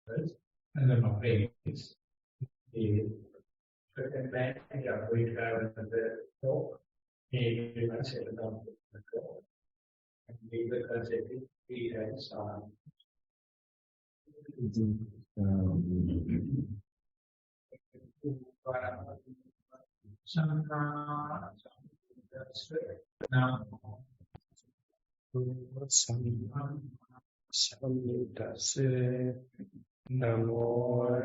and then my friends. The second time, we are going to have another talk. We will settle down the talk. And we will consider 3 times on. Namo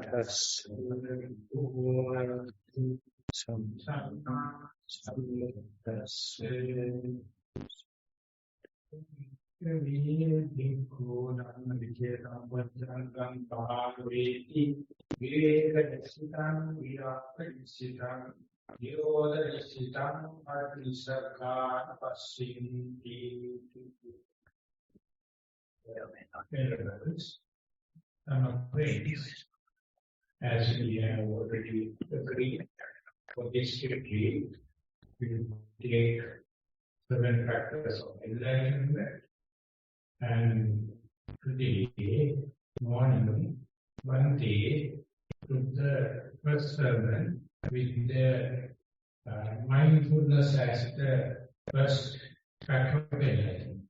tassa I'm afraid, as we have already agreed, for this retreat, we will take 7 factors of enlightenment, and today morning, one day, took the first sermon with the mindfulness as the first factor of enlightenment.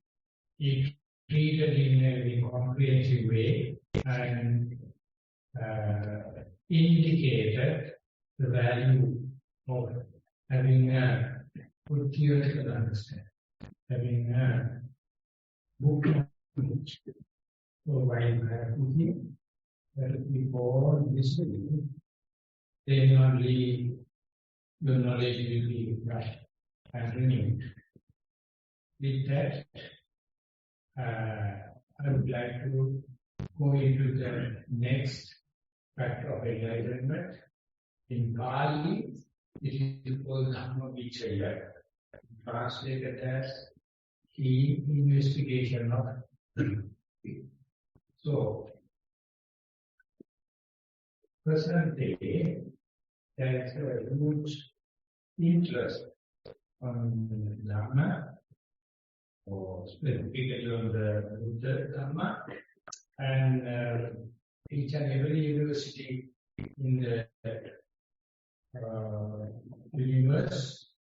It treated in a very comprehensive way and indicated the value of having a good theoretical understanding, having a book knowledge. So while cooking, before listening, then only the knowledge will be right and renewed. With that, I would like to go into the next factor of enlightenment. In Pali, it is called Dhammajiva, translated as keen investigation of truth. So, present day, there is a huge interest on Dhamma, or specifically on the Buddha Dhamma, and each and every university in the universe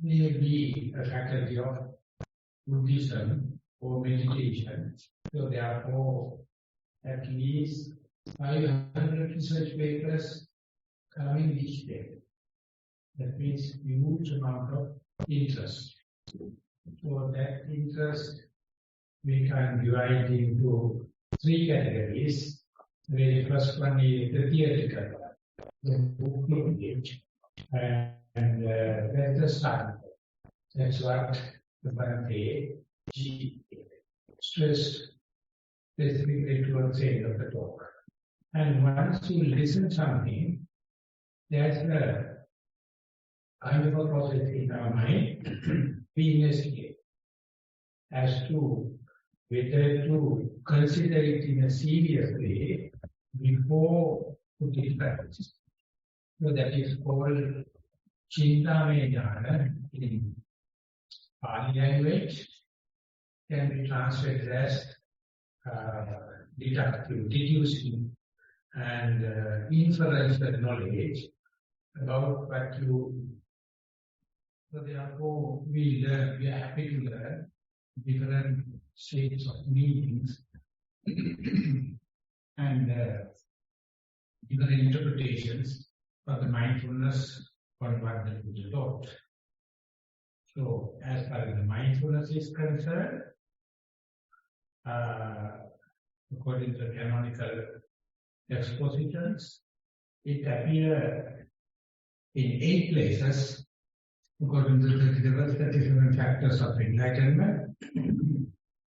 may be a faculty of Buddhism or meditation. So therefore, at least 500 research papers coming each day. That means huge amount of interest. So that interest we can divide into 3 categories. The very first one is the theoretical one, the book knowledge, and that's the starting point. That's what the Vanaya stressed specifically towards the end of the talk. And once you listen something, there's a kind of a process in our mind. We investigate as to whether to consider it in a serious way before putting it practice. So that is called Chintamaya Jnana in Pali language, can be translated as deducing and inferential knowledge about what you. So therefore, we are happy to learn different shades of meanings and different interpretations of the mindfulness or what the Buddha taught. So, as far as the mindfulness is concerned, according to the canonical expositions, it appears in 8 places. According to the 37 factors of enlightenment,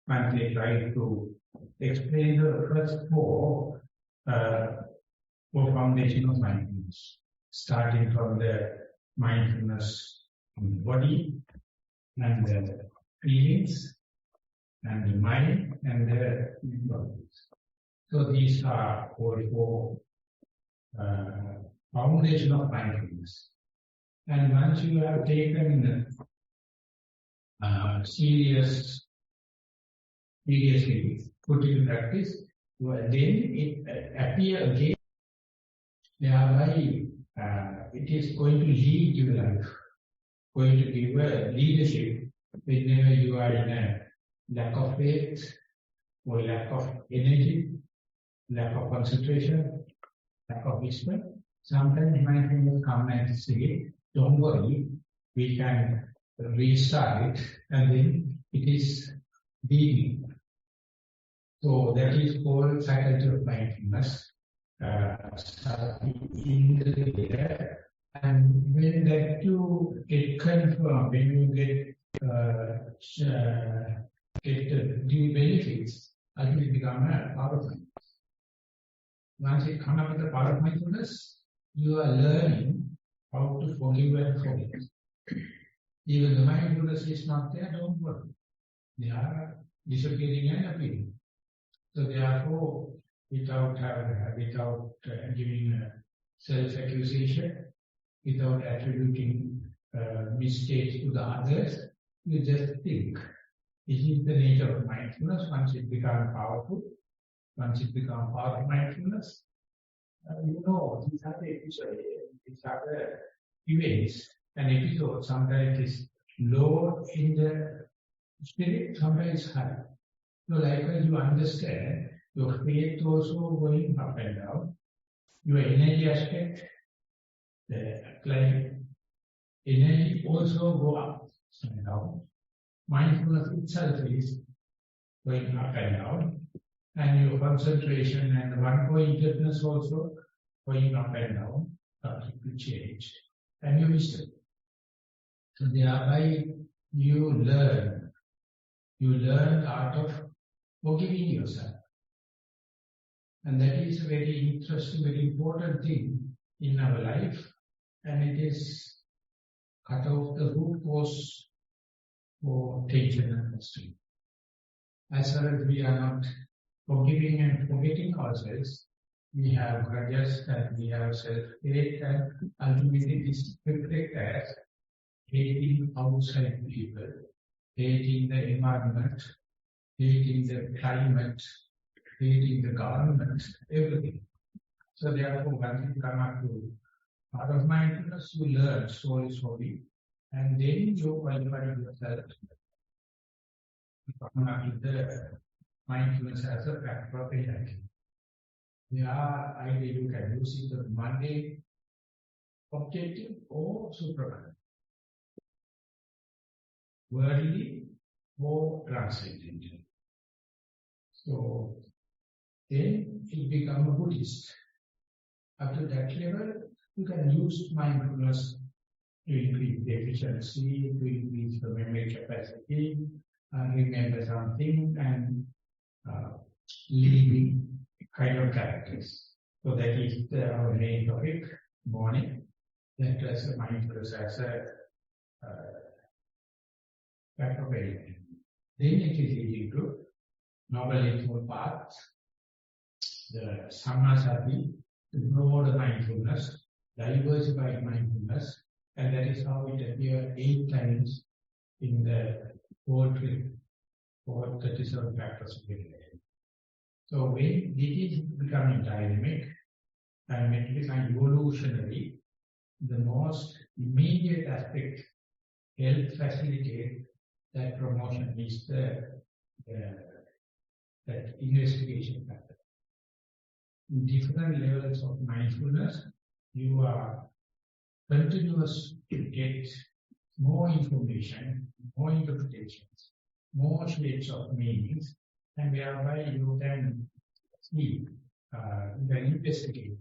and they try to explain the first 4 foundation of mindfulness, starting from the mindfulness on the body, and the feelings, and the mind, and the bodies. So these are all 4 foundation of mindfulness. And once you have taken seriously put in practice, then it appear again, thereby it is going to lead your life, going to give a leadership whenever you are in a lack of faith or lack of energy, lack of concentration, lack of wisdom. Sometimes mindfulness come and say, don't worry, we can restart it, and then it is leading. So that is called faculty of mindfulness. In the air. And when that you get confirmed, when you get the due benefits, it will become a power of mindfulness. Once it comes up with the power of mindfulness, you are learning how to forgive and forget. Even the mindfulness is not there, don't worry. They are disappearing and appearing. So therefore, without giving a self-accusation, without attributing mistakes to the others, you just think. This is the nature of mindfulness. Once it becomes powerful, once it becomes part of mindfulness, these are the episodes, these are the events. An episode sometimes is low in the spirit, sometimes high. So likewise you understand, your faith also going up and down, your energy aspect, the applied energy also go up and down. Mindfulness itself is going up and down, and your concentration and one-pointedness also going up and down, starting to change, and your wisdom. So thereby you learn the art of forgiving yourself. And that is a very interesting, very important thing in our life, and it is cut off the root cause for tension and frustration. As far as we are not forgiving and forgetting ourselves, we have grudges and we have self-hate, and ultimately this reflects as hating outside people, hating the environment, hating the climate, hating the government, everything. So therefore, once you come up to part of mindfulness, you learn slowly, and then you qualify yourself to come up with the mindfulness as a factor of enlightenment. Either you can use it as mundane, objective, or supramental, worldly or transcendental. So then it becomes a Buddhist. Up to that level, you can use mindfulness to increase the efficiency, to increase the memory capacity, remember something, and living kind of characters. So that is our main topic, morning. That as a mindfulness as a fact of enlightenment. Then it is leading to Noble Eightfold Path, the Sammasati, the broader mindfulness, diversified mindfulness, and that is how it appears 8 times in the poetry for 37 factors of enlightenment. So when it is becoming dynamic and when it becomes evolutionary, the most immediate aspect help facilitate that promotion is that investigation factor. In different levels of mindfulness, you are continuous to get more information, more interpretations, more shades of meanings, and thereby you can see, you can investigate.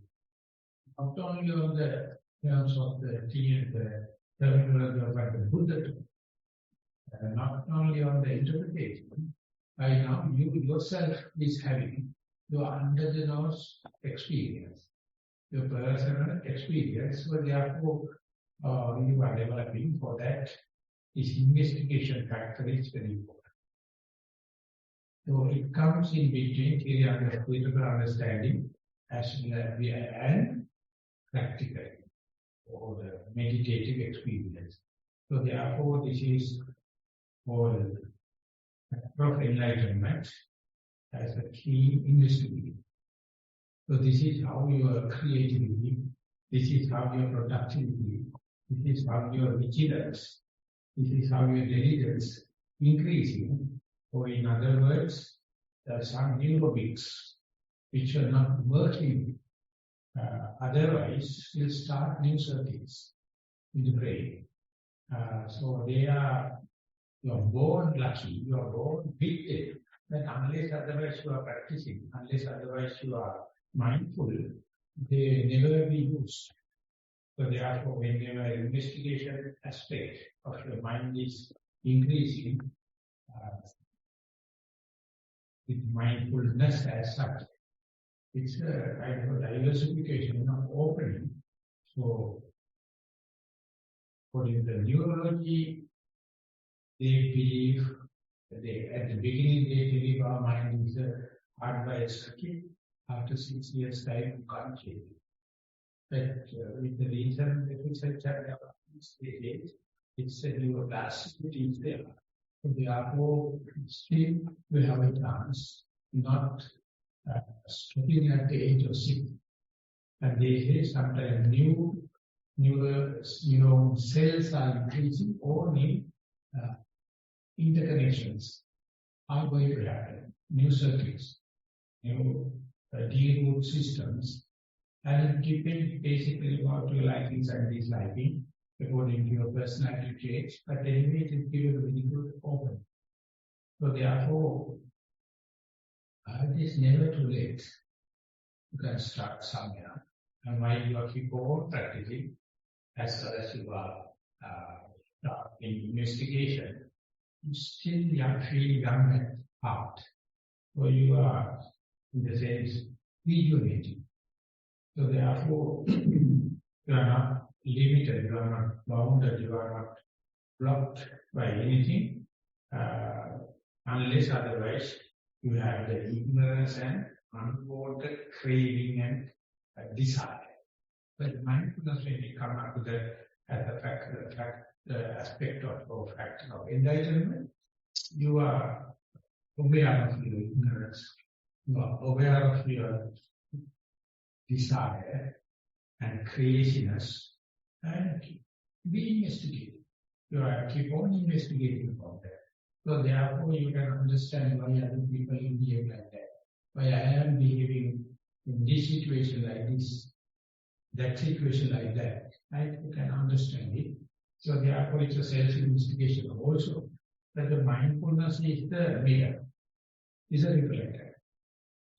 Not only on the terms of the terminology of what the Buddha taught, not only on the interpretation. By now, you yourself is having your under-the-nose experience, your personal experience, so therefore you are developing for that. This investigation factor is very important. So it comes in between theoretical understanding as well as and practical or the meditative experience. So therefore this is called factor of enlightenment, as a key investigator. So this is how your creativity, this is how your productivity, this is how your vigilance, this is how your diligence increasing. Or in other words, there are some neurobics which are not working. Otherwise, will start new circuits in the brain. So they are, you are born lucky, you are born with it. But unless otherwise you are practicing, unless otherwise you are mindful, they never be used. So therefore, whenever investigation aspect of your mind is increasing, with mindfulness as such, it's a kind of diversification, not opening. So, according to the neurology, they believe, at the beginning they believe our mind is hardwired circuit. After 6 years' time, you can't change it. But with the reason that research and development, it's a neuroplasticity is there. So therefore, still we have a chance, not stopping at the age of 6. And they say sometimes new neuron cells are increasing, or new interconnections are going to happen, new circuits, new deal systems, and it depends basically about your likings and disliking according to your personality traits, but anyway it is given a very good open. So therefore, it is never too late. You can start somewhere, and while you are keep on practicing, as far as you are in investigation, you still feel young at heart. So you are, in the sense, rejuvenating. So therefore, you are not limited, you are not bounded, you are not blocked by anything, unless otherwise you have the ignorance and unwanted craving and desire. But mindfulness, when you come up to the aspect of fact of enlightenment, you are aware of your ignorance, you are aware of your desire and craziness, and be investigated. You are keep on investigating about that. So therefore you can understand why other people behave like that, why I am behaving in this situation like this, that situation like that. You can understand it. So therefore it's a self-investigation also. That the mindfulness is the mirror, is a reflector.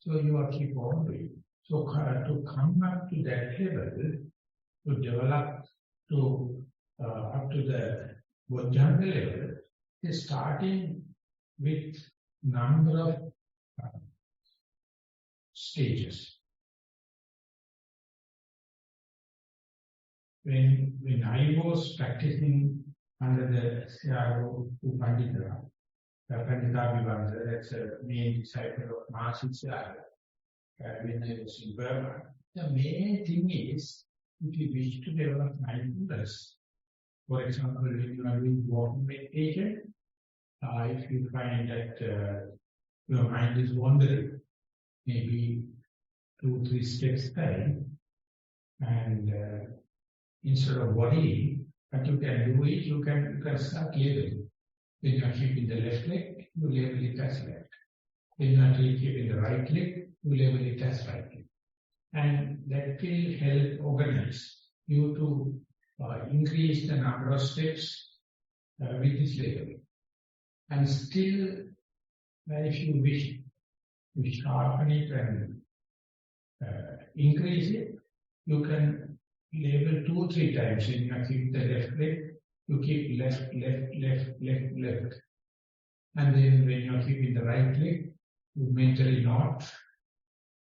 So you are keep on doing. So to come up to that level, to develop to up to the Bodhanga level, is starting with number of stages. When I was practicing under the Thero Pandita Vivanda, that's a main disciple of Maha when I was in Burma, the main thing is, if you wish to develop mindfulness, for example, when you are doing walking meditation, if you find that your mind is wandering, maybe 2-3 steps time, and instead of worrying, what you can do is you can start labeling. When you are keeping the left leg, you label it as left. When you are keeping the right leg, you label it as right leg. And that will help organize you to increase the number of steps with this labeling. And still, if you wish to sharpen it and increase it, you can label 2-3 times. When you keep the left leg, you keep left. And then when you are keeping the right leg, you mentally not,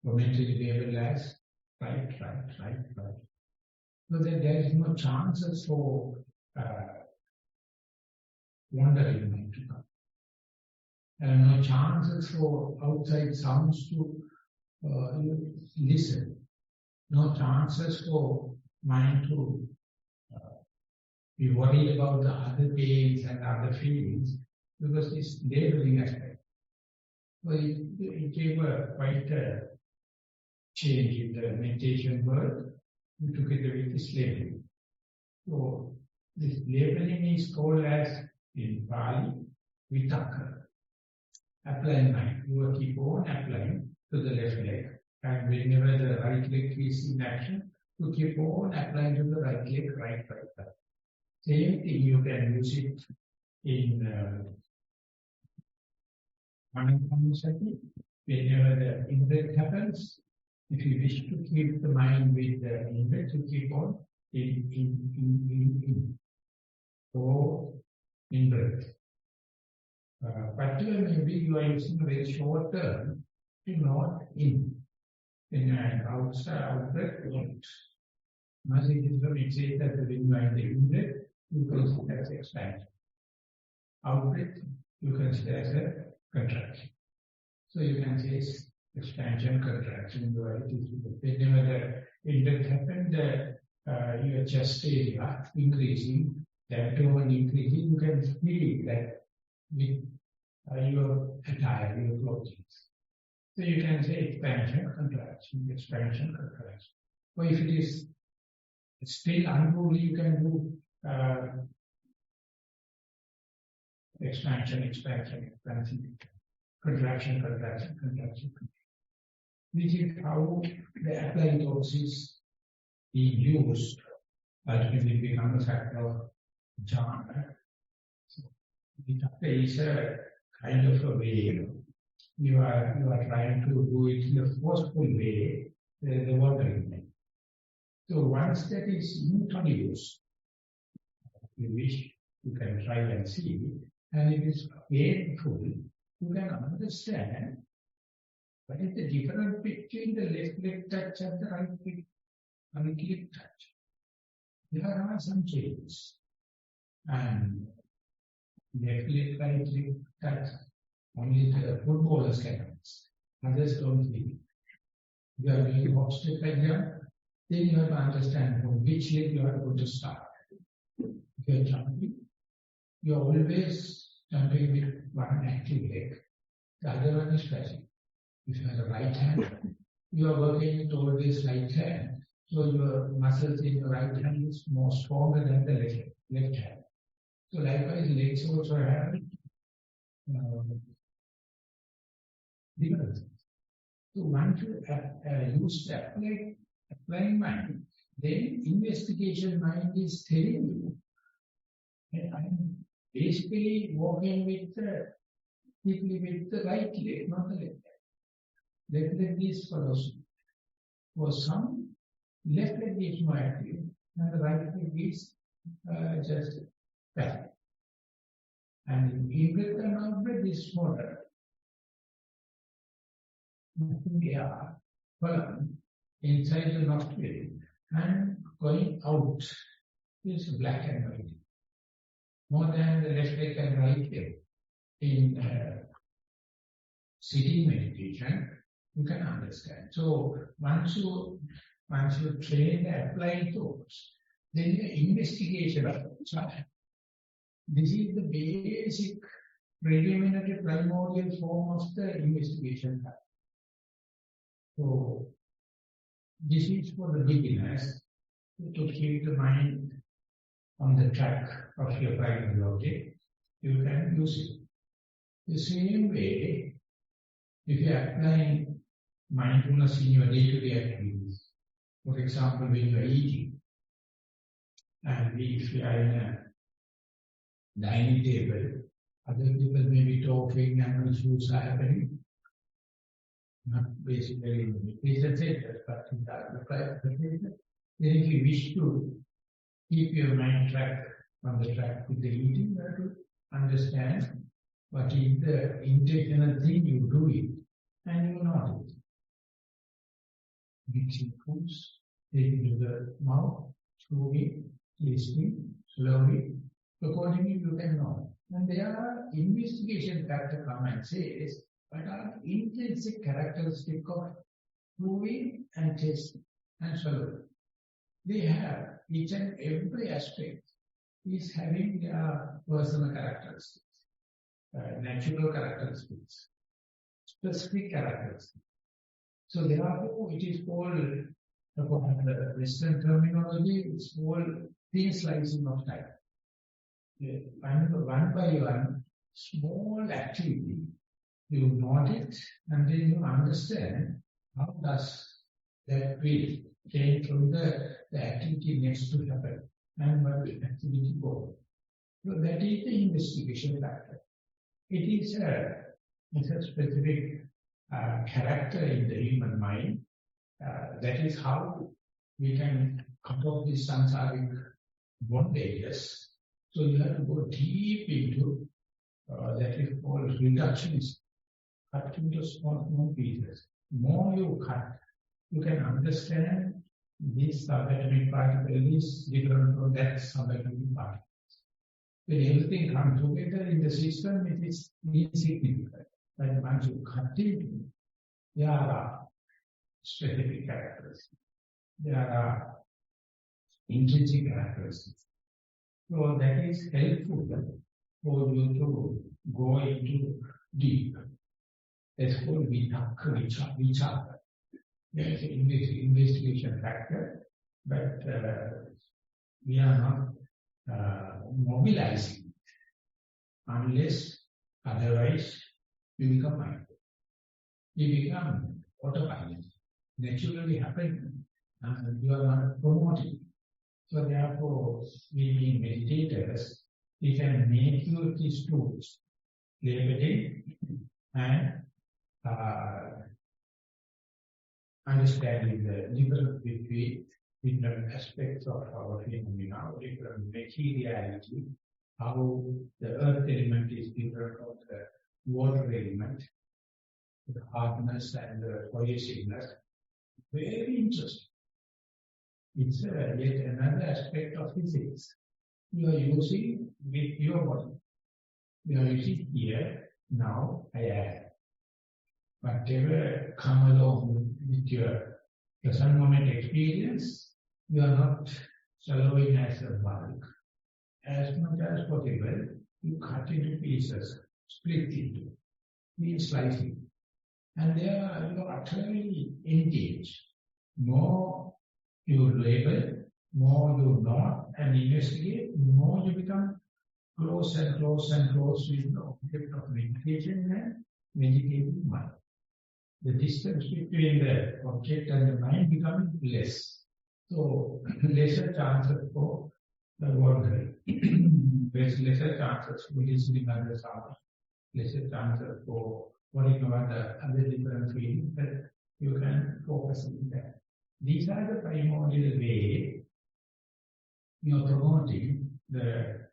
or mentally label as right. So that there is no chances for wandering mind to come. And no chances for outside sounds to listen. No chances for mind to be worried about the other pains and other feelings, because it's labeling aspect. So it gave quite a change in the meditation world together with this labeling. So this labeling is called as, in Pali, vitaka. Applying mind. You will keep on applying to the left leg. And whenever the right leg is in action, you keep on applying to the right leg, right. Same thing, you can use it in Anandamansati. Whenever the in-breath happens, if you wish to keep the mind with the in-breath, you keep on in. Or in-breath. Particularly, maybe you are using a very short term to not in. In an outside, out-breath, out. Mahasidhism, it says that when you are in the in-breath, you consider as expansion. Out-breath, you consider as a contraction. So you can say expansion, contraction. Whenever the in-breath happens, your chest area increasing, the abdomen increasing, you can feel that with your attire, your clothing. So you can say expansion, contraction, expansion, contraction. Or if it is still unruly, you can do expansion, contraction. This is how the applied thoughts is being used, ultimately become a factor of jhana. So, it is a kind of a way. You are trying to do it in a forceful way, the wandering. So once that is introduced, if you wish, you can try and see, and it is painful, you can understand what is the difference between the left leg touch and the right leg touch. There are some changes. And left leg, right leg touch, only the footballers can understand. Others don't feel it. You are doing hop step like that, then you have to understand from which leg you are going to start. If you are jumping, you are always jumping with one active leg. The other one is passive. If you have the right hand, you are working with always right hand. So your muscles in your right hand is more stronger than the left hand. So likewise, legs also have differences. So once you use that applying mind, then investigation mind is telling you, I'm basically walking with the right leg, not the left leg. Left leg is follows. For some, left leg is more active, and the right leg is just passive. And in-breath and out-breath is smaller. Nothing air, column inside the nostril and going out is black and white. More than the left leg and right leg. In sitting meditation, you can understand. So once you train the applied thoughts, then the investigation of child. This is the basic preliminary primordial form of the investigation. So this is for the beginners to keep the mind on the track of your primary logic. You can use it. The same way, if you are applying mindfulness in your day-to-day activities, for example, when you are eating, and if you are in a dining table, other people may be talking and issues are happening. Not basically in the meditation center, but in the private meditation. Then if you wish to keep your mind on the track with the eating, you have to understand what is the intentional thing you do it, and you know it. Mixing foods, taking to the mouth, chewing, tasting, slowly. Accordingly, you can know. And there are investigation factor come and says, what are intrinsic characteristics of chewing and tasting and swallowing? They have each and every aspect is having their personal characteristics, natural characteristics. specific characters. So therefore, it is called, according to the Western terminology, it's called thin slicing of time. One by one, small activity, you note it, and then you understand how does that will change from the activity next to happen, and what will activity go. So that is the investigation factor. It is a specific character in the human mind. That is how we can cut off these samsaric bondages. So you have to go deep into that is called reductionism. Cut into small pieces. More you cut, you can understand this subatomic particle is different from that subatomic particle. When everything comes together in the system, it is insignificant. But once you cut into, there are specific characteristics. There are intrinsic characteristics. So that is helpful for you to go into deep. That's called vichara. There is an investigation factor, but we are not mobilizing unless otherwise you become mindful. You become autopilot. Naturally happen, and you are not promoting. So therefore, we being meditators, we can make use these tools, labeling and understanding the difference between different aspects of our phenomena, different materiality, how the earth element is different from the water element, the hardness and the cohesiveness. Very interesting. It's yet another aspect of physics. You are using with your body. You are using here, now, I am. Whatever come along with your present moment experience, you are not swallowing as a bulk. As much as possible, you cut into pieces, split into, thin slicing. And there you are utterly engaged. More you label, more you know and investigate, more you become close and close and close with the object of meditation and meditating mind. The distance between the object and the mind becomes less. So, lesser chances for the wandering. There's lesser chances for listening other sounds, lesser chances for worrying about the other different feelings that you can focus on that. These are the primordial way you are promoting the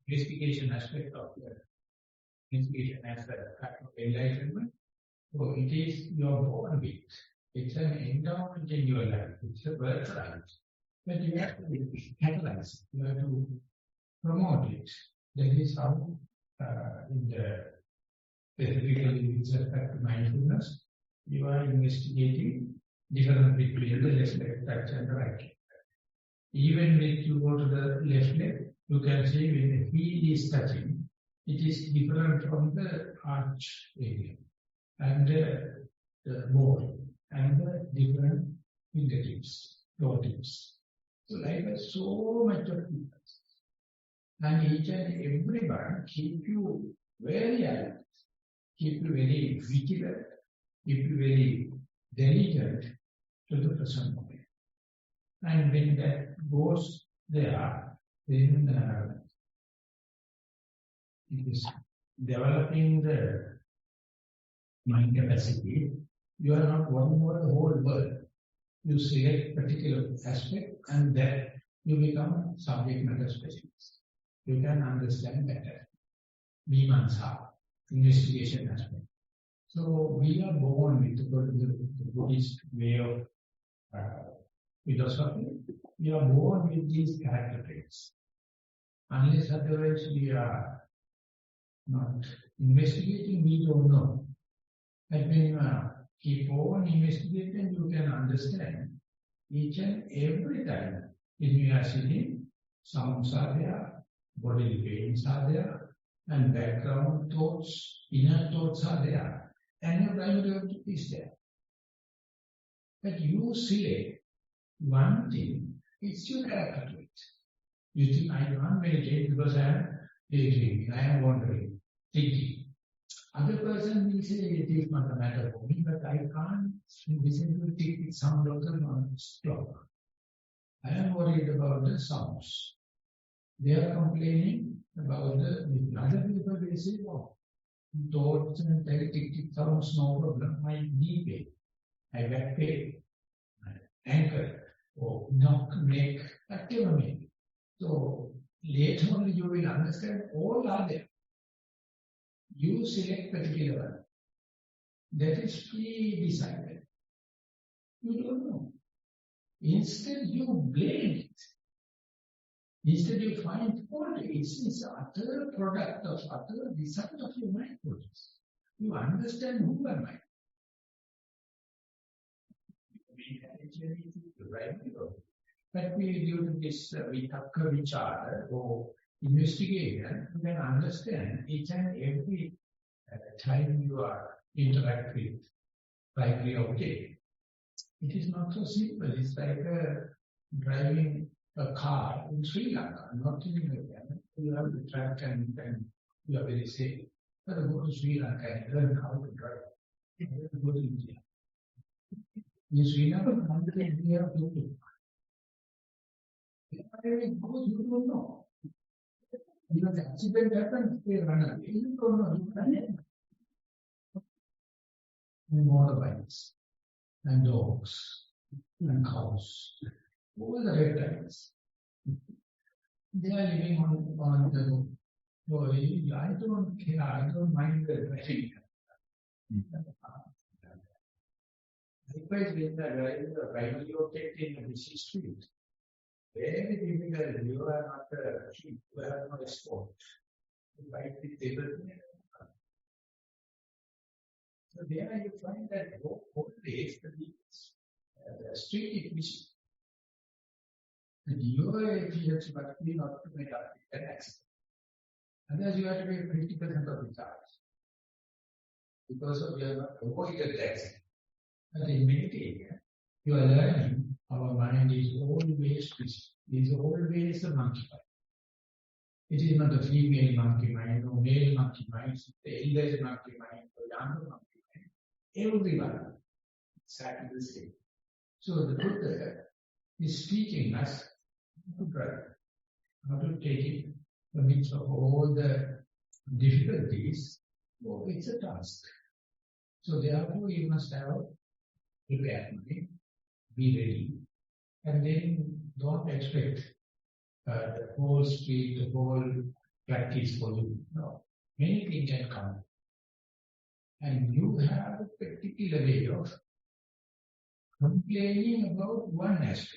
investigation aspect of the investigation as a fact of enlightenment. So it is your born with. It's an endowment in your life. It's a birthright. But you have to catalyze. You have to promote it. That is how, in the specifically with respect to mindfulness, you are investigating difference between the left leg touch and the right leg. Even when you go to the left leg, you can see when the heel is touching, it is different from the arch area and the ball and the different fingertips, toe tips. So like that, so much of difference. And each and everyone keep you very alert, keep you very vigilant, keep you very diligent to the present moment. And when that goes there, then it is developing the mind capacity. You are not worrying about the whole world. You select particular aspect and that you become subject matter specialist. You can understand better. Mimamsa, investigation aspect. So we are born with the Buddhist way of philosophy. We are born with these character traits. Unless otherwise we are not investigating, we don't know. But when you keep on investigating, you can understand each and every time when you are sitting, sounds are there, bodily pains are there, and background thoughts, inner thoughts are there, and your primary object is there. But you select one thing, it's your character to it. You think, I can't meditate because I am daydreaming, I am wandering, thinking. Other person will say, it is not a matter for me, but I can't listen to tick sound of the clock. I am worried about the sounds. They are complaining about the other people. They say, oh, thoughts and tick sounds, no problem. My knee pain, my back pain, my ankle, or knock, neck, whatever may be. So later on you will understand all are there. You select particular one. That is pre-decided. You don't know. Instead you blame it. Instead you find fault. It's utter product of, utter result of your mindfulness. You understand who am I. But we do this vitakka vichara or investigation, you can understand each and every time you are interact with primary object. It is not so simple. It's like driving a car in Sri Lanka, not in India. You have the track and you are very safe. But go to Sri Lanka and learn how to drive. You have to go to India. In Sri Lanka, we have people. You don't know. Because accident happens, they run away. You don't know. You run away. And motorbikes, and dogs, and cows, all the reptiles. They are living on the road. I don't care, I don't mind the driving. Likewise, when the primary object in a busy street, very difficult, you are not a sheep, you have no sport. You bite the table. So there you find that always the street is missing. And your efficiency must be not to make up with an accident. Otherwise you have to pay 50% of the charge. Because of you have not avoided the accident. But in meditation, you are learning our mind is always busy. It is always a monkey mind. It is not a female monkey mind or male monkey mind, it's the elder's monkey mind or younger monkey mind. Everyone exactly the same. So the Buddha is teaching us how to drive, how to take it amidst of all the difficulties. Oh, it's a task. So therefore you must have prepared mind, be ready, and then don't expect the whole street, the whole practice for you. No, many things can come. And you have a particular way of complaining about one aspect.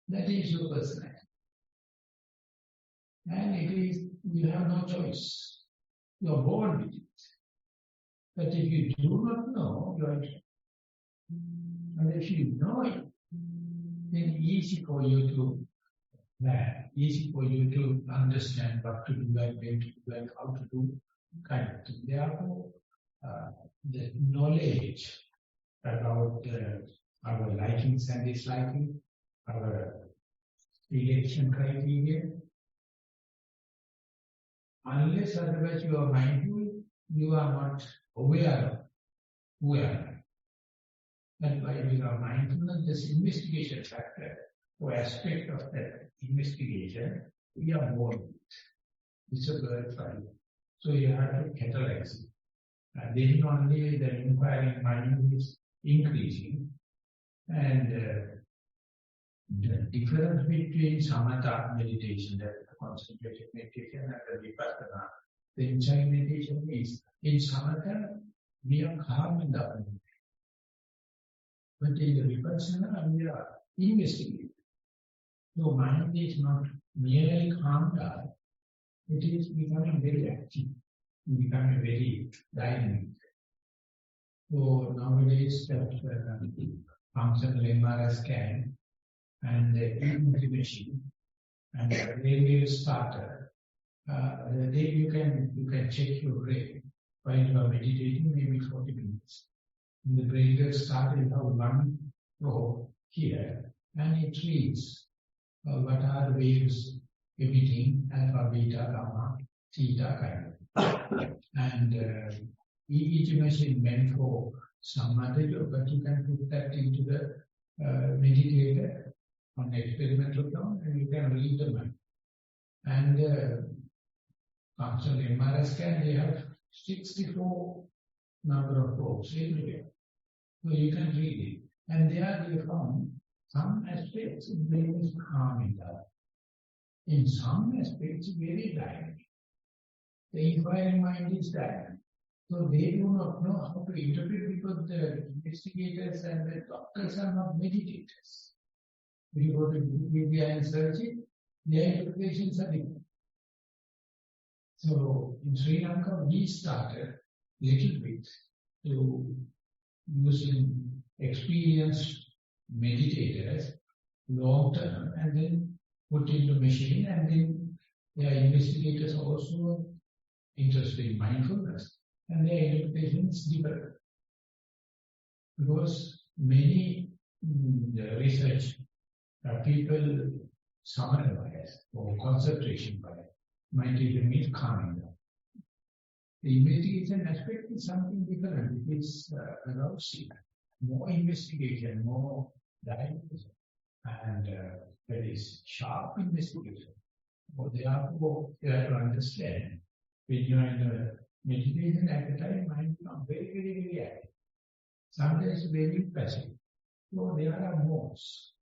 That is your personality. And it is, you have no choice. You are born with it. But if you do not know, you are, and if you know it, then easy for you to learn, easy for you to understand what to do and when to do and how to do, kind of thing. Therefore, the knowledge about our likings and disliking, our selection criteria, unless otherwise you are mindful, you are not aware of who am I. And by you are mindfulness, this investigation factor or aspect of that investigation, we are born with. It's a birthright. So you have to catalyze it. And then only the inquiring mind is increasing. And the difference between samatha meditation, that is the concentrated meditation, and the vipassana, the insight meditation is, in samatha, we are calm and down. But in the vipassana, we are investigating. So mind is not merely calm down, it is becoming very active, becoming very dynamic. So nowadays, that functional MRI scan and the EMG machine And when you start, then you can check your brain while you are meditating, maybe 40 minutes. And the brain gets started, you have one row here, and it reads what are the waves emitting, alpha, beta, gamma, theta kind of. And each machine meant for some other job, but you can put that into the meditator on experimental ground, and you can read the mind. And functional MRI scan, they have 64 number of probes everywhere. So you can read it. And there they found some aspects the brain is calming down. In some aspects, very dynamic. The inquiring mind is dynamic. So they do not know how to interpret because the investigators and the doctors are not meditators. When you go to Wikipedia and search it, their interpretations are different. So in Sri Lanka, we started little bit to using experienced meditators long term and then put into machine, and then their investigators also interested in mindfulness, and their interpretation is different. Because many research people samadhi bias or concentration bias might even mean calming down. The investigation aspect is something different. It is arousing, more investigation, more diagnosis, and that is sharp investigation. So therefore, you have to understand when you are in the meditation at the time, mind becomes very, very, very active. Sometimes very passive. So there are modes.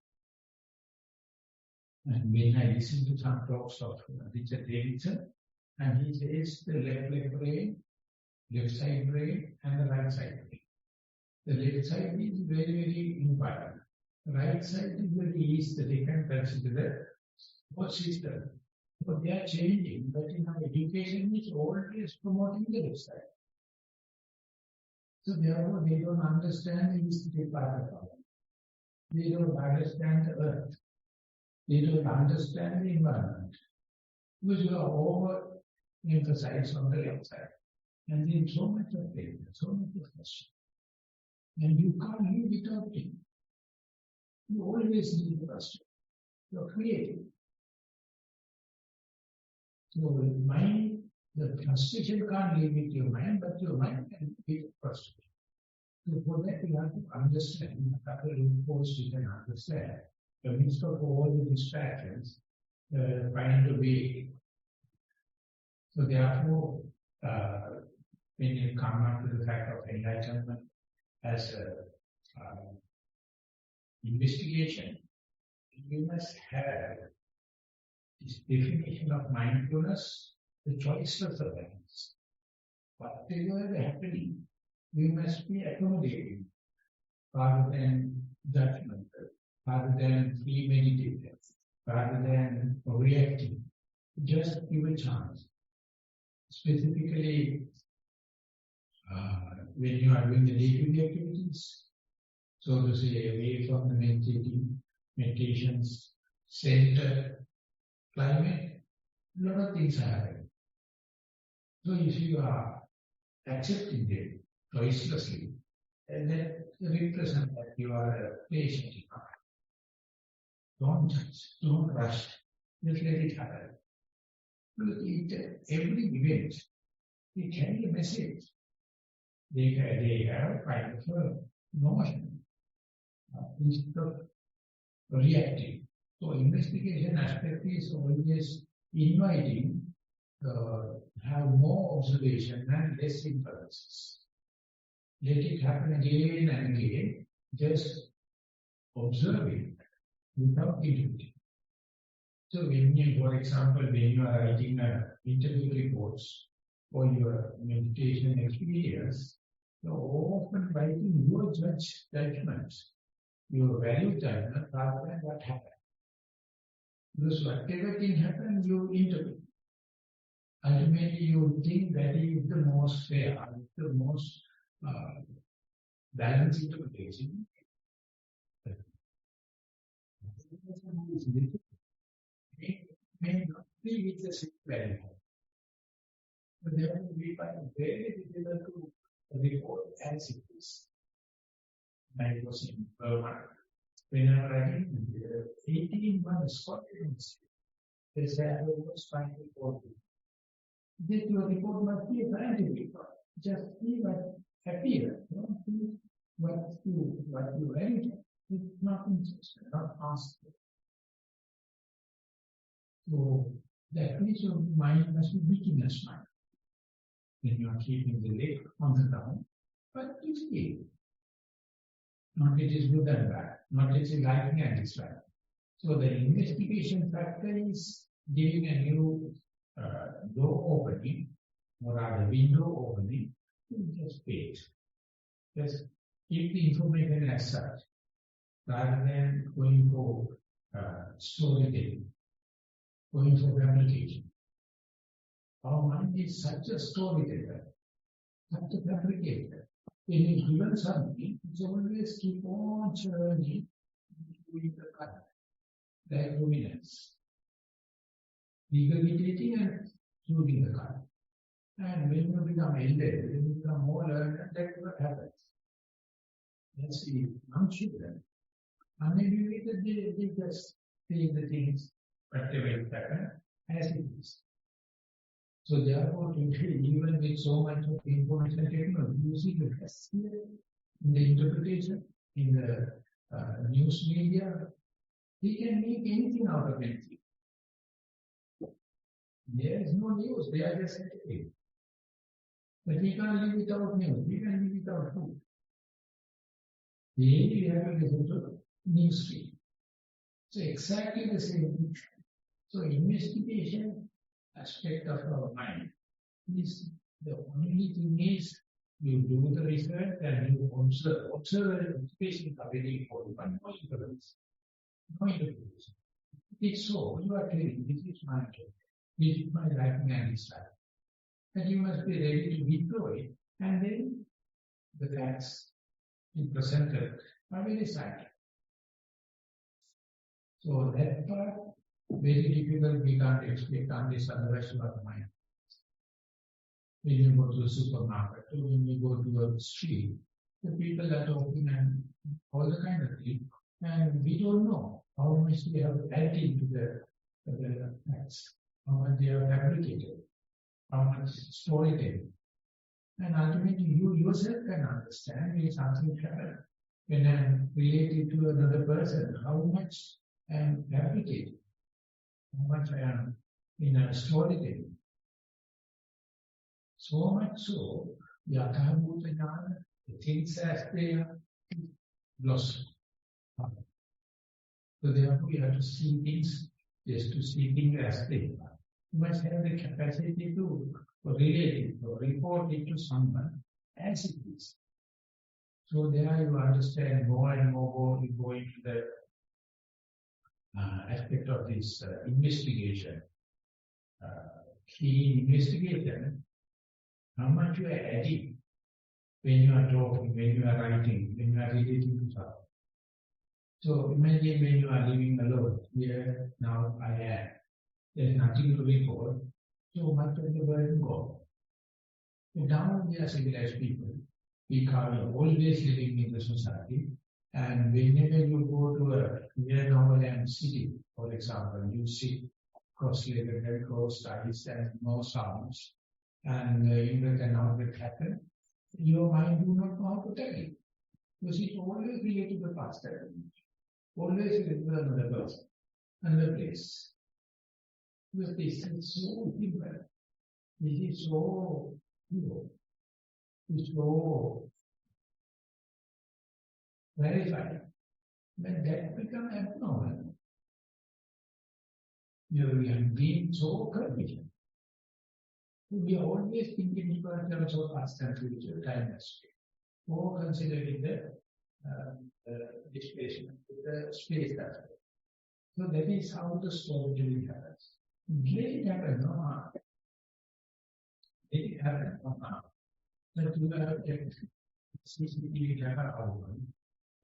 And when I listen to some talks of Richard Davidson, and he says the left brain, left side brain, and the right side brain. The left side is very, very important. The right side is very easy that they can consider the whole system. But they are changing, but in our education is always promoting the left side. So therefore they don't understand the institute part of it. They don't understand the earth. They don't understand the environment. Because you are over-emphasized on the left side. And there is so much of failure, so much of question. And you can't live without it. You always need the question. You are creative. So mind, the frustration can't live with your mind, but your mind can live with frustration. So for that you have to understand, a couple of posts you can understand. The midst of all the distractions, find a way. So therefore, when you come up to the fact of enlightenment as a investigation, you must have this definition of mindfulness, the choiceless awareness. Whatever is happening, you must be accommodating rather than judgmental, rather than premeditated, rather than reacting. Just give a chance. Specifically, when you are doing the day-to-day activities, so to say, away from the meditation's center climate, a lot of things are happening. So if you are accepting them choicelessly, and then represent that you are a patient enough. Don't judge, don't rush, just let it happen. Look, every event, it carries a message. They have kind of a notion instead of reacting. So investigation aspect is always inviting have more observation and less inferences. Let it happen again and again, just observing without interpreting. So when you, for example, when you are writing interview reports for your meditation experience, you are often writing your judgments, your value judgment rather than what happened. Because whatever thing happens, you interpret. Ultimately, you think that is the most fair, the most balanced interpretation. may not be with the same value. But therefore we find it very difficult to report as it is. I was in Burma. When I was writing 18 months continuously, they said I was trying to report it. This your report must be a scientific one. Just see what appears. Don't see what you write. It's not interesting, not possible. So that means your mind must be beginner's mind. When you are keeping the leg on the ground, but you see, not it is good and bad, not it is liking and dislike. So the investigation factor is giving a new door opening, or rather window opening, to just wait. Just keep the information as such, rather than going for storytelling, going for fabrication. Our mind is such a storyteller, such a fabricator. When you given something, it's always keep on churning with the current, their dominance. Regurgitating and shooting the current. And when you become elder, when you become more learned, that's what happens. Let's see, young children, uneducated, they just say the things, whatever it happens, as it is. So therefore, today, even with so much of information technology, you see the best here in the interpretation, in the news media, he can make anything out of anything. There is no news, they are just entertained. But we can't live without news, we can live without food. Daily we have to listen to news feed. So exactly the same thing. So investigation aspect of our mind is the only thing is you do the research and you observe. Observation is a very important one. No interference. No interference. It's so, you are telling, this is my job. This is my liking and dislike. And you must be ready to withdraw it, and then the facts you presented are very sad. So that part, very difficult, we can't explain unless otherwise you are the mind. When you go to the supermarket, or when you go to a street, the people are talking and all the kind of things, and we don't know how much they have added into the facts, how much they have fabricated, how much storytelling. And ultimately, you yourself can understand when something happens. When I am related to another person, how much I am fabricated, how much I am in a storytelling. So much so, Yathabhuta Jnana, the things as they are, blossom. So therefore, you have to see things, just to see things as they are. You must have the capacity to relate it, or report it to someone as it is. So there you understand more and more, you go into the aspect of this investigation. Key investigation, how much you are adding when you are talking, when you are writing, when you are relating to something. So imagine when you are living alone, here, now I am. There is nothing to report, so much of the burden gone. So now we are civilized people. We are always living in the society, and whenever you go to a near normal and city, for example, you sit cross-legged, head closed eyes, and no sounds, and you cannot get happen. Your mind do not know how to tell it. Because it's always related to the past, always related to another person, another place. Because this is so simple. This is so, it's so verified. When that becomes abnormal, you have been so convenient. We are always thinking in terms of past and future, time and space. Or considering the displacement, the space aspect. So that is how the storytelling happens. It happens, no? It happens, no? But you have kept CCTV camera open,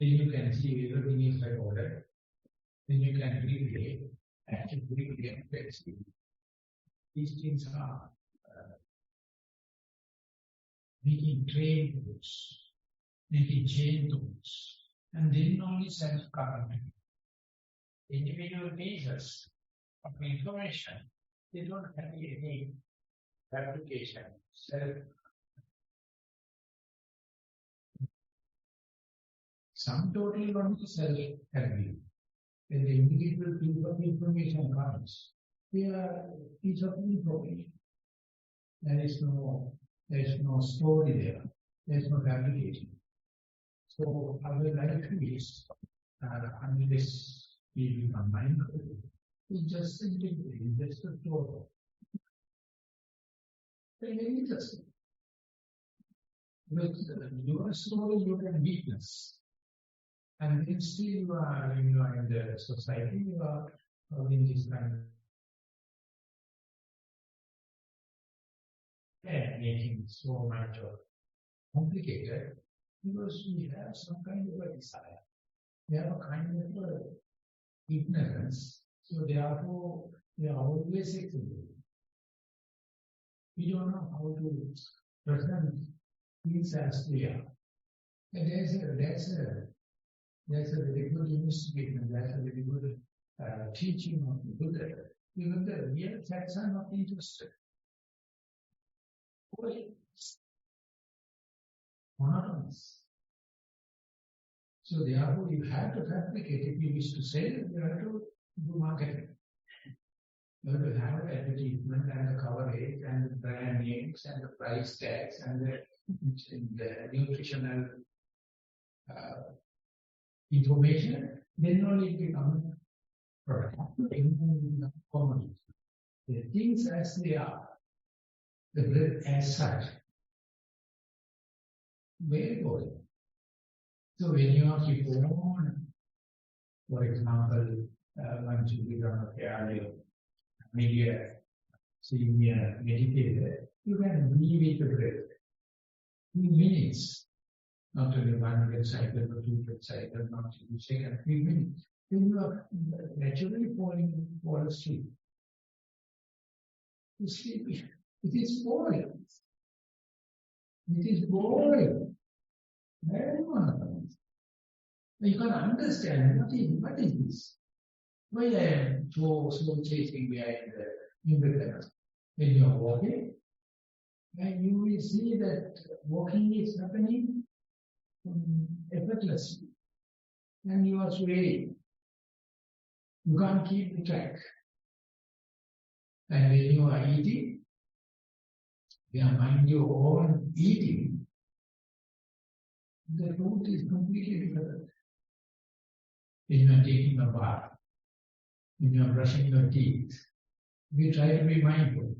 then you can see everything is recorded, then you can replay, actively affects you. These things are making trade routes, making chain routes, and then only self-government. Individual basis of information, they don't have any application, some totally only self-having. When the individual piece of information comes, they are piece of information. There is no story there. There is no fabrication. So our life is, unless we become mindful, it's just simply, just a story. Very interesting. With your story, you can witness. And then still you are, when you are in the society, you are in this kind of making so much of complicated, because we have some kind of a desire. We have a kind of ignorance. So therefore, we are always ignorant. We don't know how to present things as they are. And there's a very good investigation, there's a very good teaching of the Buddha. Even the real facts are not interested. Monotonous. So therefore, you have to fabricate. If you wish to sell, you have to do marketing. You have to have advertisement and the coverage and the brand names and the price tags and the nutritional information. Then only it becomes product. Commodity. The things as they are, the breath as such, very good. So when you are keep on, for example, once you become a fairly media senior meditator, you can be with the breath. 2 minutes, not only 1 cycle or 2 cycle, not 2 seconds, 3 minutes. Then you are naturally fall asleep. You sleep. It is boring. It is boring. Very monotonous. You can understand what is this? Why I am so chasing behind the independence. When you are walking, and you will see that walking is happening effortlessly. And you are swaying. You can't keep the track. And when you are eating, you mind your own eating, the food is completely different. When you are taking a bath, when you are brushing your teeth, we try to be mindful.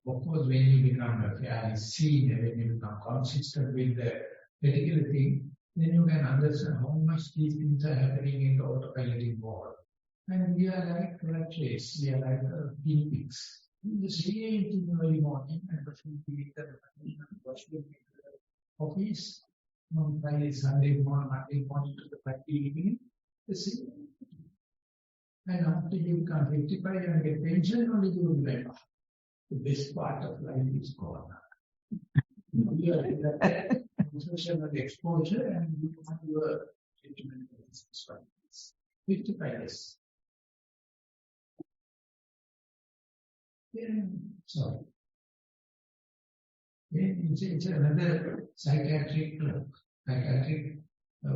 Of course, when you become a fairly senior, when you become consistent with the particular thing, then you can understand how much these things are happening in the autopilot world. And we are like rat race, we are like guinea pigs. The same thing early morning and brushing teeth and brushing in the office, on Friday, Sunday morning, Monday morning to the Friday evening, the same. And after you become 55 and get pension, only you will remember. The best part of life is gone. You are in that social exposure and you have your treatment of this 55 years. Sorry. It's another psychiatric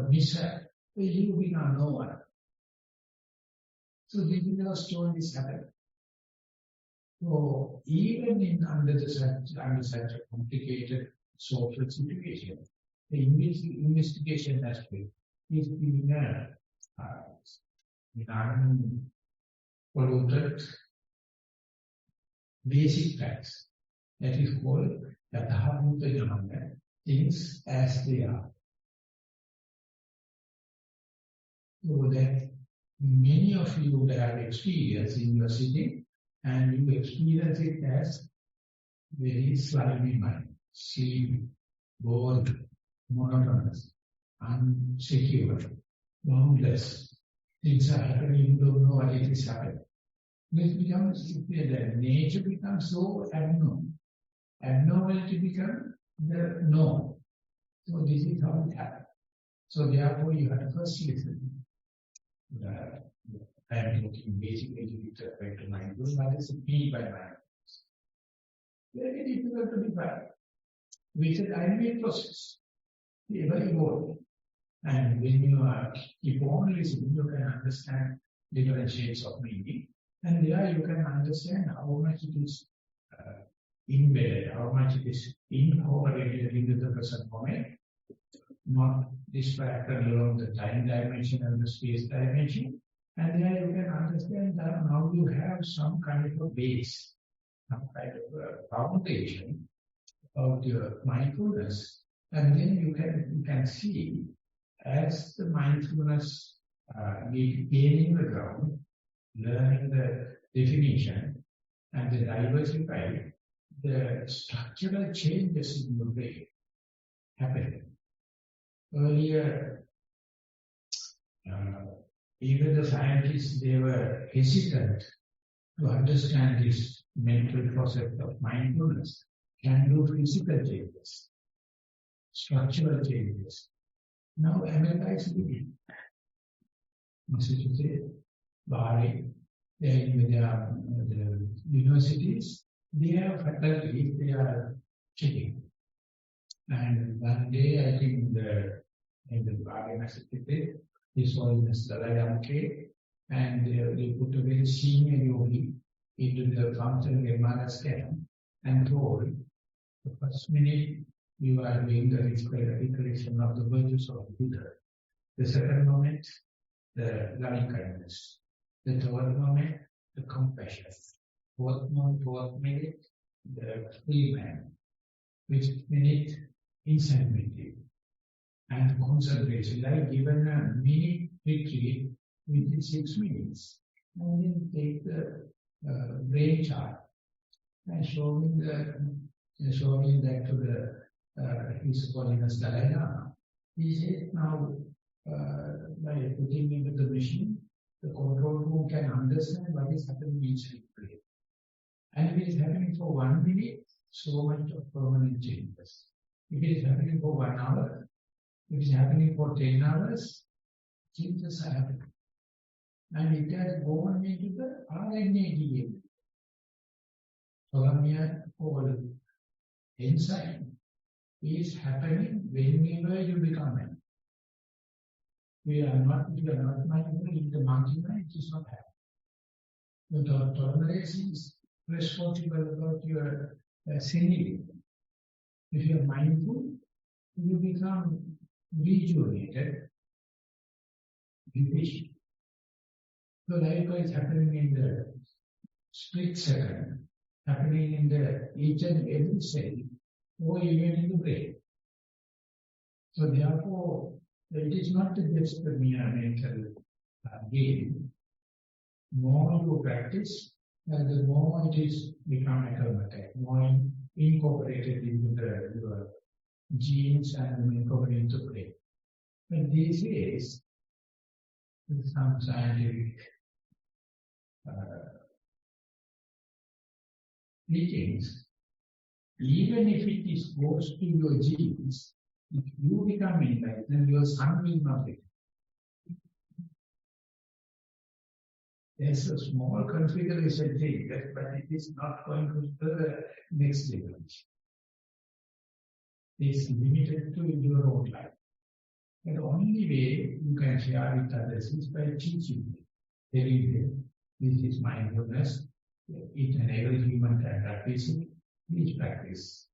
mishap. You become no one. So these are stories happen. So even under such a complicated social situation, the investigation aspect is being polluted basic facts. That is called the Dhamma, things as they are. So that many of you have experience in your sitting, and you experience it as very slimy mind, sleepy, bored, monotonous, unsecure, boundless, things are happening, you don't know what it is happening. This becomes, the nature becomes so abnormal. Abnormality becomes the norm. So this is how it happens. So therefore you have to first listen. I am talking basically with respect to mindfulness. What is mean by mindfulness? Very difficult to define. We said I am a process. Ever evolving. And when you keep on listening, you can understand different shades of meaning. And there you can understand how much it is embedded, how much it is incorporated into the present moment, not distracted along the time dimension and the space dimension. And there you can understand that now you have some kind of a base, some kind of a foundation of your mindfulness. And then you can see as the mindfulness gaining the ground, learning the definition and the diversify, the structural changes in the brain happen. Earlier, even the scientists, they were hesitant to understand this mental process of mindfulness can do physical changes, structural changes. Now America is beginning. Massachusetts, Bahrain, the universities, they have faculties, they are checking. And one day, I think in the Bahrain Massachusetts, this was Dalai Lama came, and they put a very senior yogi into the functional MRI scan and told, the first minute you are doing the recollection of the virtues of Buddha. The second moment, the loving kindness. The third moment, the compassion. Fourth minute, the free man. Fifth minute, insanity. And concentration, like given a mini retreat within 6 minutes. And then take the brain chart and showing that to the His Holiness Dalai Lama. He said now, by putting into the machine, the control room can understand what is happening each brain. And if it is happening for 1 minute, so much of permanent changes. If it is happening for 1 hour, if it is happening for 10 hours, changes are happening. And it has gone into the RNA DNA. Solomia or enzyme is happening whenever you become man. We are not mindful in the monkey mind, it is not happening. The tolerance is responsible about your senility. If you are mindful, you become rejuvenated, efficient. So likewise happening in the split second, happening in the each and every cell, or even in the brain. So therefore, it is not just the mere mental game. More you practice, the more it is become automatic, more incorporated into your genes and incorporated into the brain. But these days, with some scientific teachings, even if it is goes to your genes, if you become enlightened, your son will not be. There's a small configuration change, but it is not going to the next level. It's limited to your own life. And the only way you can share with others is by teaching them, telling them, this is mindfulness, each and every human can practice it, please practice.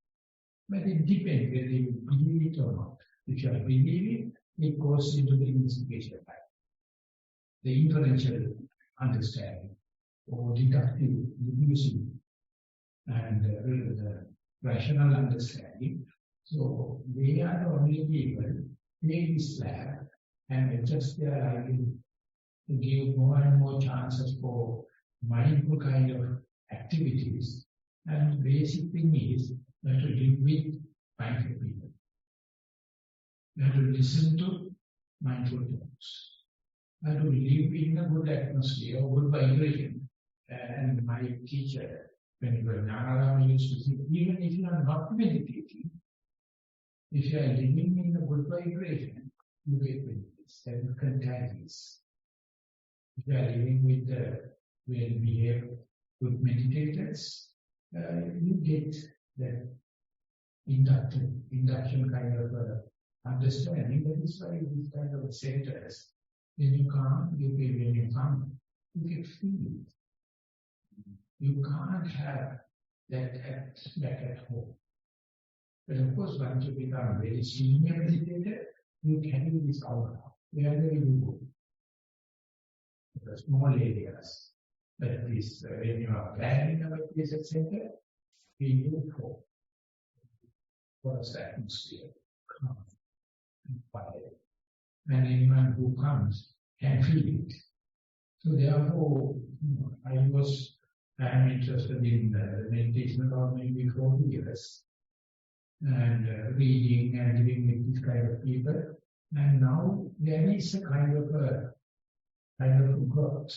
But it depends whether you believe it or not. If you are believing, it goes into the investigation type. The inferential understanding, or deductive, deducing, and the rational understanding. So they are the only people take this lab and adjust their idea to give more and more chances for mindful kind of activities. And the basic thing is that to live with mindful people. You have to listen to mindful talks. and to live in a good atmosphere, good vibration. And my teacher, when we were Nissarana, used to say, even if you are not meditating, if you are living in a good vibration, you get benefits and contagious. If you are living with the well-behaved, good meditators, you get that induction kind of understanding. That is why these kind of centers, when you come, you get feeling. You can't have that at home. But of course, once you become very senior meditator, you carry this out wherever you go. The small areas. But this, when you are planning a meditation center, we look for the atmosphere, calm and quiet. And anyone who comes can feel it. So therefore, I am interested in meditation about maybe 40 years. And reading and living with this kind of people. And now there is a kind of growth,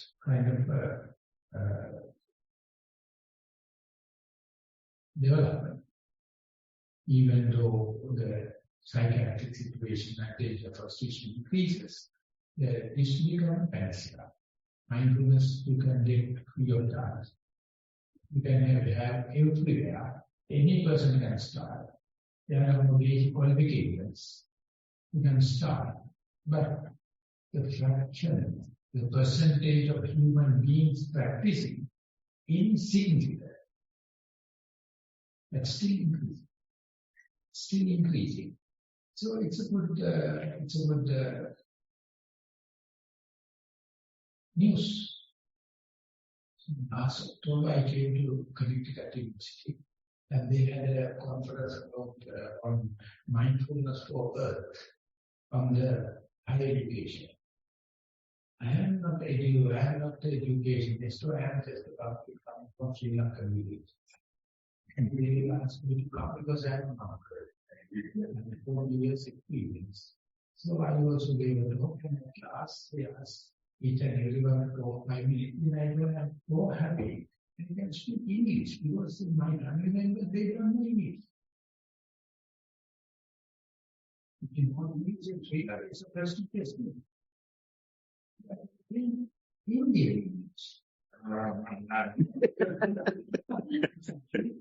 development. Even though the psychiatric situation at the age of frustration increases, this will become a panacea. Mindfulness, you can get free of that. You can have everywhere. Any person can start. There are no basic qualifications. You can start. But the fraction, the percentage of human beings practicing insignificant. That's still increasing. Still increasing. So it's a good news. Last October I came to Connecticut University and they had a conference about on mindfulness for Earth on the higher education. I am not the education, so I am just about to come from Sri Lankan village. And they asked me to come because I am not and 4 years experience. So I also gave a talk and at last they asked each and everyone for 5 minutes. And I am so happy. And I can speak English because in my family members they don't know English. In English in Sri Lanka is a prestigious thing. In Indian English.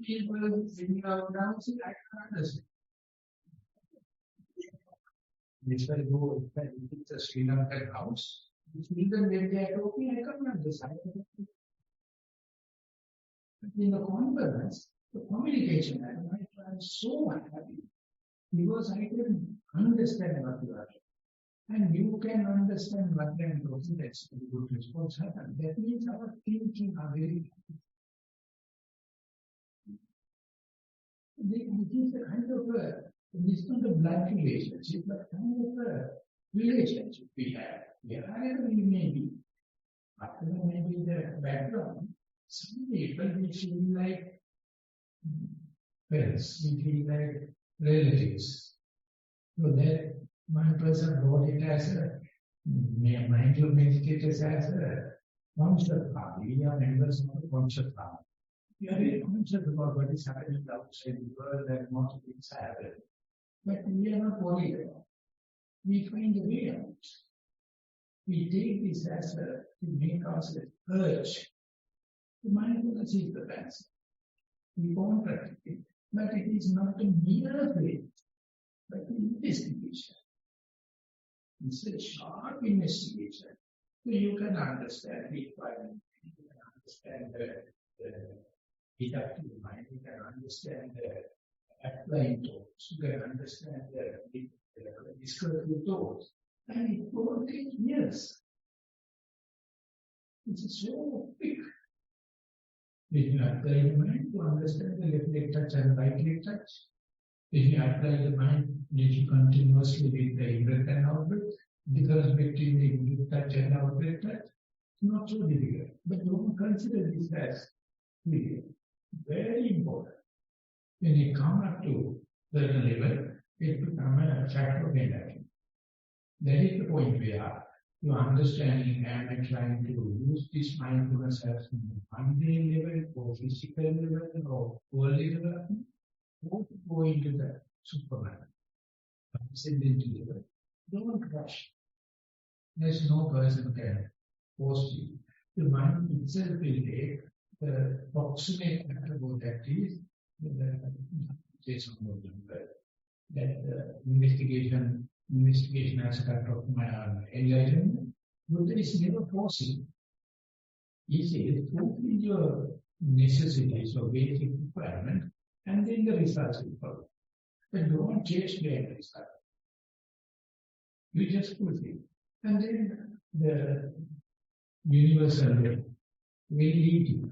People singing out dancing, I can't understand. If I go into the Sri Lankan house, even when they are talking, I can't understand. In the conference, the communication, I'm so happy because I can understand what you are saying. And you can understand what I am talking, that's a good response happen. That means our thinking are very this is a kind of this is not a blood relationship, but kind of a relationship we have. Wherever we may be, whatever may be the background, some people we feel like friends, we feel like relatives. So that one person wrote it as a mindful meditators as a conscious family. We are members of the conscious family. We are very conscious about what is happening outside the world and what things happen. But we are not worried about it. We find a way out. We take this as to make ourselves urge. The mindfulness is the best. We won't practice it. But it is not a mere faith, but an investigation. It's a sharp investigation. So you can understand the requirement, you can understand the deductive mind, you can understand the applying thoughts, you can understand the descriptive thoughts. And it won't take years. It's so quick. When you apply the mind to understand the left leg touch and right leg touch, when you apply the mind continuously with the in-breath and out-breath, the difference between the in-breath touch and out-breath touch, it's not so difficult. But don't consider this as trivial. Very important. When you come up to certain level, it becomes a factor of enlightenment. That is the point we are. your understanding and trying to use this mindfulness as mundane level or physical level or worldly level, don't go into the Superman, ascendant level. Don't rush. There's no person can force you. The mind itself will take the proximate factor about that is that investigation aspect of my enlightenment. Buddha is never forcing. He says, fulfill your necessities or basic requirement, and then the results will follow. But don't chase the end result. You just fulfill. And then the universal will lead you.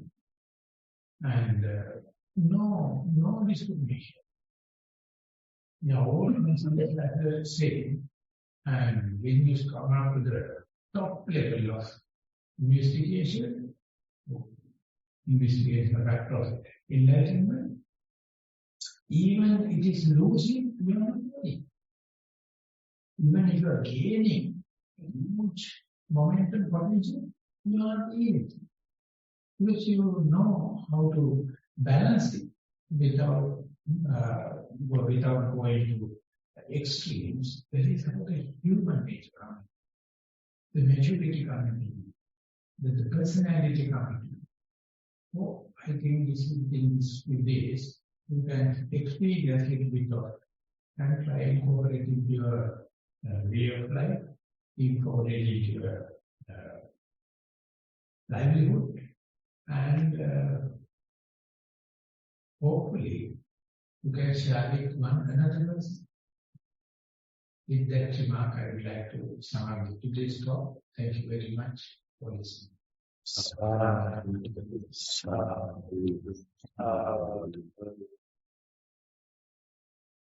And no discrimination. Now, all messages are the same. And when you come up to the top level of investigation factor of enlightenment, even it is losing, you are not winning. Even if you are gaining huge momentum potential, you are not in it. Because you know how to balance it without going to extremes. That is how the human nature comes. The maturity coming in, the personality coming in. So I think these things with this, you can experience it without and try to incorporate it into your way of life, incorporate it into your livelihood, and hopefully you can share it one another person. With that remark, I would like to sum up today's talk. Thank you very much for listening.